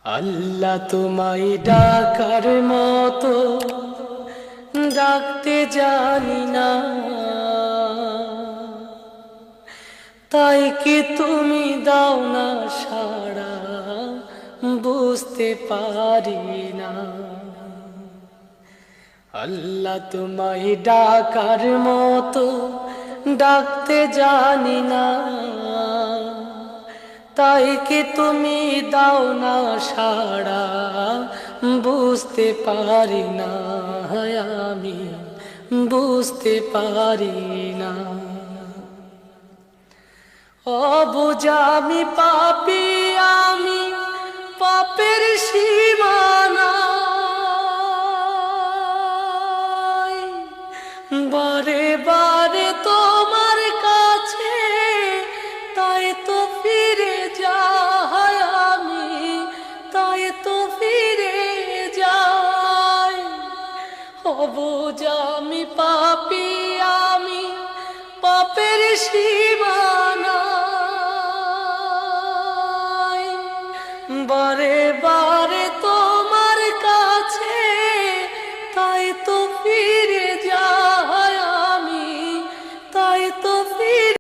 আল্লাহ তোমায় ডাকার মতো ডাকতে জানি না, তাই কি তুমি দাও না সাড়া, বুঝতে পারি না। আল্লাহ তোমায় ডাকার মতো ডাকতে জানি না, তাই কি তুমি দাও না সাড়া, বুঝতে পারি না, আমি বুঝতে পারি না। অবুঝা আমি পাপী, আমি পাপের সীমানায়, বারে বারে তোমার কাছে তাই তো ফিরে যাই আমি, তাই তো ফিরে যাই। অবুঝা আমি পাপী, আমি পাপের সীমানায়, বারে বারে